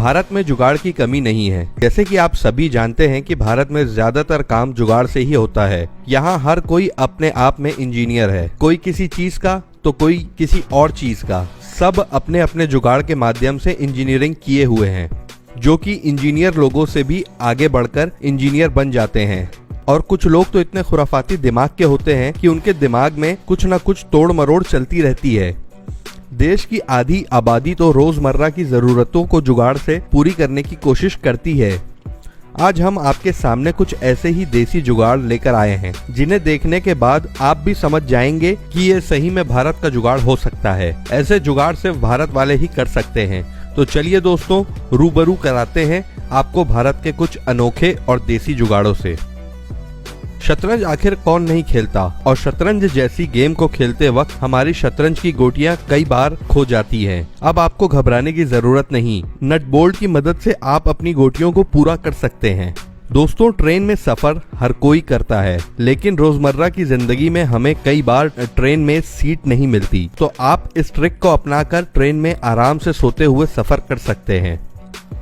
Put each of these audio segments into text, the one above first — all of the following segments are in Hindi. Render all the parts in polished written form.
भारत में जुगाड़ की कमी नहीं है। जैसे कि आप सभी जानते हैं कि भारत में ज्यादातर काम जुगाड़ से ही होता है। यहाँ हर कोई अपने आप में इंजीनियर है, कोई किसी चीज का तो कोई किसी और चीज का। सब अपने अपने जुगाड़ के माध्यम से इंजीनियरिंग किए हुए हैं, जो कि इंजीनियर लोगों से भी आगे बढ़कर इंजीनियर बन जाते हैं। और कुछ लोग तो इतने खुराफाती दिमाग के होते हैं कि उनके दिमाग में कुछ न कुछ तोड़ मरोड़ चलती रहती है। देश की आधी आबादी तो रोजमर्रा की जरूरतों को जुगाड़ से पूरी करने की कोशिश करती है। आज हम आपके सामने कुछ ऐसे ही देसी जुगाड़ लेकर आए हैं, जिन्हें देखने के बाद आप भी समझ जाएंगे कि ये सही में भारत का जुगाड़ हो सकता है। ऐसे जुगाड़ सिर्फ भारत वाले ही कर सकते हैं। तो चलिए दोस्तों, रूबरू कराते हैं आपको भारत के कुछ अनोखे और देसी जुगाड़ों से। शतरंज आखिर कौन नहीं खेलता, और शतरंज जैसी गेम को खेलते वक्त हमारी शतरंज की गोटियां कई बार खो जाती हैं। अब आपको घबराने की जरूरत नहीं, नट बोल्ट की मदद से आप अपनी गोटियों को पूरा कर सकते हैं। दोस्तों, ट्रेन में सफर हर कोई करता है, लेकिन रोजमर्रा की जिंदगी में हमें कई बार ट्रेन में सीट नहीं मिलती। तो आप इस ट्रिक को अपनाकर ट्रेन में आराम से सोते हुए सफर कर सकते हैं।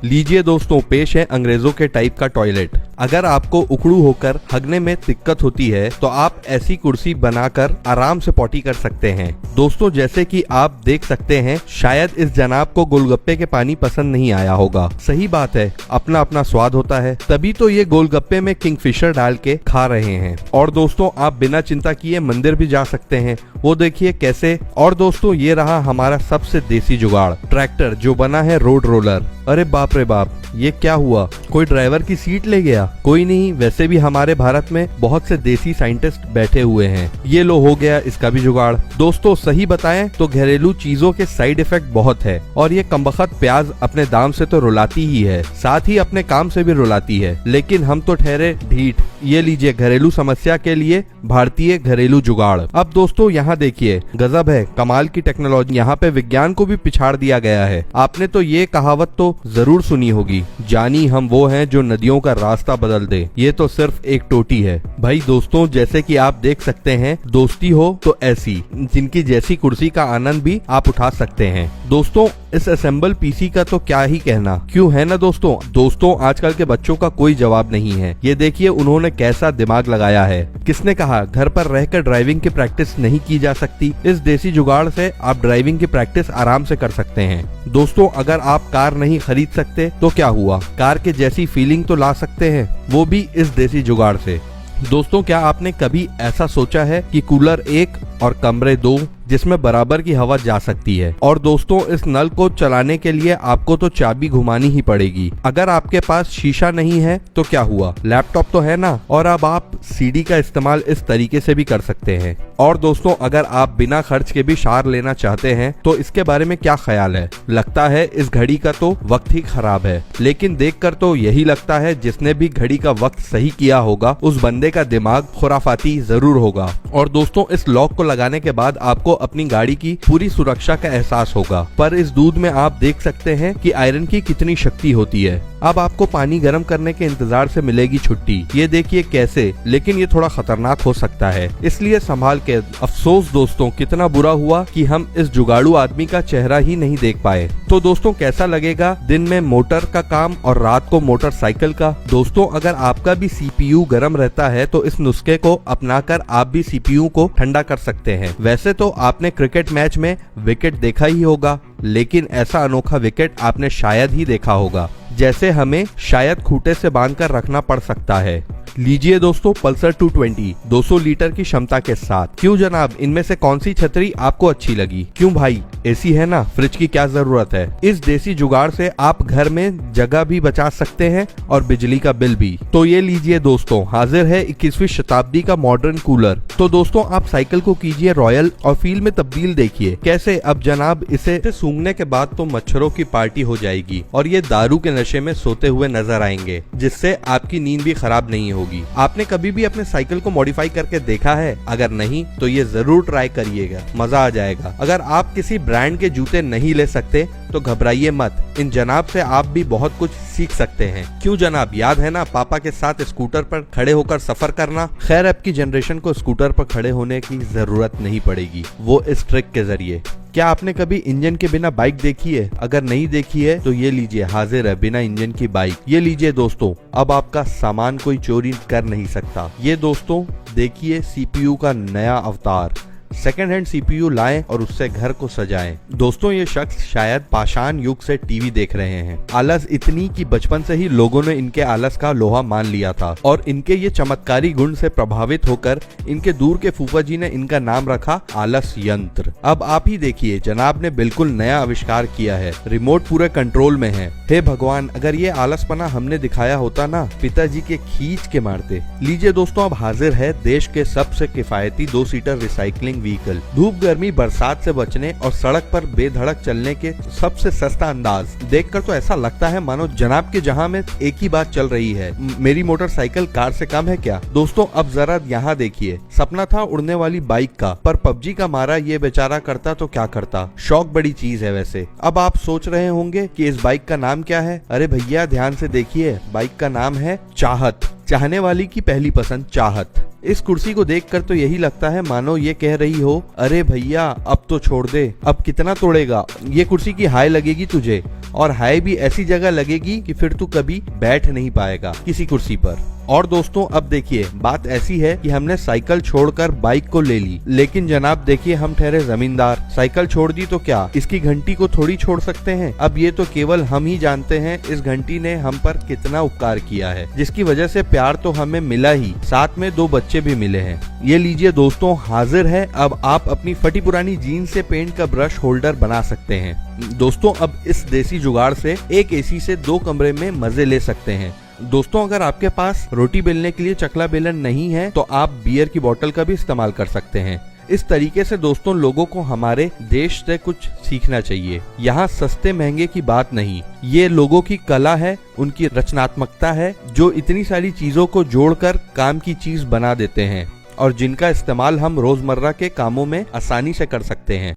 लीजिए दोस्तों, पेश है अंग्रेजों के टाइप का टॉयलेट। अगर आपको उखड़ू होकर हगने में दिक्कत होती है तो आप ऐसी कुर्सी बनाकर आराम से पॉटी कर सकते हैं। दोस्तों, जैसे कि आप देख सकते हैं, शायद इस जनाब को गोलगप्पे के पानी पसंद नहीं आया होगा। सही बात है, अपना अपना स्वाद होता है, तभी तो ये गोलगप्पे में किंगफिशर डाल के खा रहे हैं। और दोस्तों, आप बिना चिंता किए मंदिर भी जा सकते हैं, वो देखिए कैसे। और दोस्तों, ये रहा हमारा सबसे देसी जुगाड़, ट्रैक्टर, जो बना है रोड रोलर। अरे बाप रे बाप, ये क्या हुआ? कोई ड्राइवर की सीट ले गया? कोई नहीं, वैसे भी हमारे भारत में बहुत से देसी साइंटिस्ट बैठे हुए हैं। ये लो, हो गया इसका भी जुगाड़। दोस्तों, सही बताएं तो घरेलू चीजों के साइड इफेक्ट बहुत है, और ये कमबख्त प्याज अपने दाम से तो रुलाती ही है, साथ ही अपने काम से भी रुलाती है, लेकिन हम तो ठहरे ढीठ। ये लीजिए घरेलू समस्या के लिए भारतीय घरेलू जुगाड़। अब दोस्तों, यहाँ देखिए, गजब है, कमाल की टेक्नोलॉजी। यहाँ पे विज्ञान को भी पिछाड़ दिया गया है। आपने तो ये कहावत तो जरूर सुनी होगी, जानी हम वो हैं जो नदियों का रास्ता बदल दे। ये तो सिर्फ एक टोटी है भाई। दोस्तों, जैसे कि आप देख सकते हैं, दोस्ती हो तो ऐसी, जिनकी जैसी कुर्सी का आनंद भी आप उठा सकते हैं। दोस्तों, इस असेंबल पीसी का तो क्या ही कहना, क्यों है ना दोस्तों, आजकल के बच्चों का कोई जवाब नहीं है। ये देखिए उन्होंने कैसा दिमाग लगाया है। किसने कहा घर पर रहकर ड्राइविंग की प्रैक्टिस नहीं की जा सकती? इस देसी जुगाड़ से आप ड्राइविंग की प्रैक्टिस आराम से कर सकते हैं। दोस्तों, अगर आप कार नहीं खरीद सकते तो क्या हुआ, कार के जैसी फीलिंग तो ला सकते हैं, वो भी इस देसी जुगाड़ से। दोस्तों, क्या आपने कभी ऐसा सोचा है कि कूलर 1 और कमरे 2 जिसमें बराबर की हवा जा सकती है? और दोस्तों, इस नल को चलाने के लिए आपको तो चाबी घुमानी ही पड़ेगी। अगर आपके पास शीशा नहीं है तो क्या हुआ, लैपटॉप तो है ना। और अब आप सीडी का इस्तेमाल इस तरीके से भी कर सकते हैं। और दोस्तों, अगर आप बिना खर्च के भी शार लेना चाहते हैं तो इसके बारे में क्या ख्याल है? लगता है इस घड़ी का तो वक्त ही खराब है, लेकिन देखकर तो यही लगता है जिसने भी घड़ी का वक्त सही किया होगा उस बंदे का दिमाग खुराफाती जरूर होगा। और दोस्तों, इस लॉक को लगाने के बाद आपको अपनी गाड़ी की पूरी सुरक्षा का एहसास होगा। पर इस दूध में आप देख सकते हैं कि आयरन की कितनी शक्ति होती है। अब आपको पानी गर्म करने के इंतजार से मिलेगी छुट्टी। ये देखिए कैसे, लेकिन ये थोड़ा खतरनाक हो सकता है, इसलिए संभाल के। अफसोस दोस्तों, कितना बुरा हुआ कि हम इस जुगाड़ू आदमी का चेहरा ही नहीं देख पाए। तो दोस्तों, कैसा लगेगा दिन में मोटर का काम और रात को मोटरसाइकिल का? दोस्तों, अगर आपका भी सीपीयू गर्म रहता है तो इस नुस्खे को अपनाकर आप भी सीपीयू को ठंडा कर सकते हैं। वैसे तो आपने क्रिकेट मैच में विकेट देखा ही होगा, लेकिन ऐसा अनोखा विकेट आपने शायद ही देखा होगा, जैसे हमें शायद खूंटे से बांधकर रखना पड़ सकता है। लीजिए दोस्तों, पल्सर 220 200 लीटर की क्षमता के साथ। क्यों जनाब, इनमें से कौन सी छतरी आपको अच्छी लगी? क्यों भाई, एसी है ना, फ्रिज की क्या जरूरत है? इस देसी जुगाड़ से आप घर में जगह भी बचा सकते हैं और बिजली का बिल भी। तो ये लीजिए दोस्तों, हाजिर है 21वीं शताब्दी का मॉडर्न कूलर। तो दोस्तों, आप साइकिल को कीजिए रॉयल और फील में तब्दील देखिए कैसे। अब जनाब, इसे सूंघने के बाद तो मच्छरों की पार्टी हो जाएगी और ये दारू के नशे में सोते हुए नजर आएंगे, जिससे आपकी नींद भी खराब नहीं होगी। आपने कभी भी अपने साइकिल को मॉडिफाई करके देखा है? अगर नहीं तो ये जरूर ट्राई करिएगा, मजा आ जाएगा। अगर आप किसी ब्रांड के जूते नहीं ले सकते तो घबराइए मत, इन जनाब से आप भी बहुत कुछ सीख सकते हैं। क्यों जनाब, याद है ना पापा के साथ स्कूटर पर खड़े होकर सफर करना? खैर, अब की जनरेशन को स्कूटर पर खड़े होने की जरूरत नहीं पड़ेगी, वो इस ट्रिक के जरिए। क्या आपने कभी इंजन के बिना बाइक देखी है? अगर नहीं देखी है तो ये लीजिए, हाजिर है बिना इंजन की बाइक। ये लीजिए दोस्तों, अब आपका सामान कोई चोरी कर नहीं सकता। ये दोस्तों देखिए सीपीयू का नया अवतार। सेकेंड हैंड सीपीयू लाएं और उससे घर को सजाएं। दोस्तों ये शख्स शायद पाषाण युग से टीवी देख रहे हैं। आलस इतनी कि बचपन से ही लोगों ने इनके आलस का लोहा मान लिया था और इनके ये चमत्कारी गुण से प्रभावित होकर इनके दूर के फूफा जी ने इनका नाम रखा आलस यंत्र। अब आप ही देखिए, जनाब ने बिल्कुल नया आविष्कार किया है। रिमोट पूरे कंट्रोल में है। हे भगवान, अगर ये आलसपना हमने दिखाया होता ना, पिताजी के खींच के मारते। लीजिए दोस्तों, अब हाजिर है देश के सबसे किफायती 2 सीटर रिसाइकलिंग व्हीकल। धूप गर्मी बरसात से बचने और सड़क पर बेधड़क चलने के सबसे सस्ता अंदाज। देखकर तो ऐसा लगता है मानो जनाब के जहां में एक ही बात चल रही है, मेरी मोटरसाइकिल कार से कम है क्या। दोस्तों अब जरा यहाँ देखिए, सपना था उड़ने वाली बाइक का, पर पबजी का मारा ये बेचारा करता तो क्या करता। शौक बड़ी चीज है वैसे। अब आप सोच रहे होंगे कि इस बाइक का नाम क्या है। अरे भैया ध्यान से देखिए, बाइक का नाम है चाहत। चाहने वाली की पहली पसंद चाहत। इस कुर्सी को देखकर तो यही लगता है मानो ये कह रही हो, अरे भैया अब तो छोड़ दे, अब कितना तोड़ेगा। ये कुर्सी की हाय लगेगी तुझे, और हाय भी ऐसी जगह लगेगी कि फिर तू कभी बैठ नहीं पाएगा किसी कुर्सी पर। और दोस्तों अब देखिए, बात ऐसी है कि हमने साइकिल छोड़कर बाइक को ले ली, लेकिन जनाब देखिए हम ठहरे जमींदार। साइकिल छोड़ दी तो क्या इसकी घंटी को थोड़ी छोड़ सकते हैं। अब ये तो केवल हम ही जानते हैं इस घंटी ने हम पर कितना उपकार किया है, जिसकी वजह से प्यार तो हमें मिला ही, साथ में 2 बच्चे भी मिले हैं। ये लीजिए दोस्तों, हाजिर है। अब आप अपनी फटी पुरानी जीन्स से पेंट का ब्रश होल्डर बना सकते हैं। दोस्तों अब इस देसी जुगाड़ से एक एसी से 2 कमरे में मजे ले सकते हैं। दोस्तों अगर आपके पास रोटी बेलने के लिए चकला बेलन नहीं है तो आप बियर की बोतल का भी इस्तेमाल कर सकते हैं। इस तरीके से दोस्तों लोगों को हमारे देश से कुछ सीखना चाहिए। यहाँ सस्ते महंगे की बात नहीं, ये लोगों की कला है, उनकी रचनात्मकता है, जो इतनी सारी चीजों को जोड़कर काम की चीज बना देते हैं और जिनका इस्तेमाल हम रोजमर्रा के कामों में आसानी से कर सकते हैं।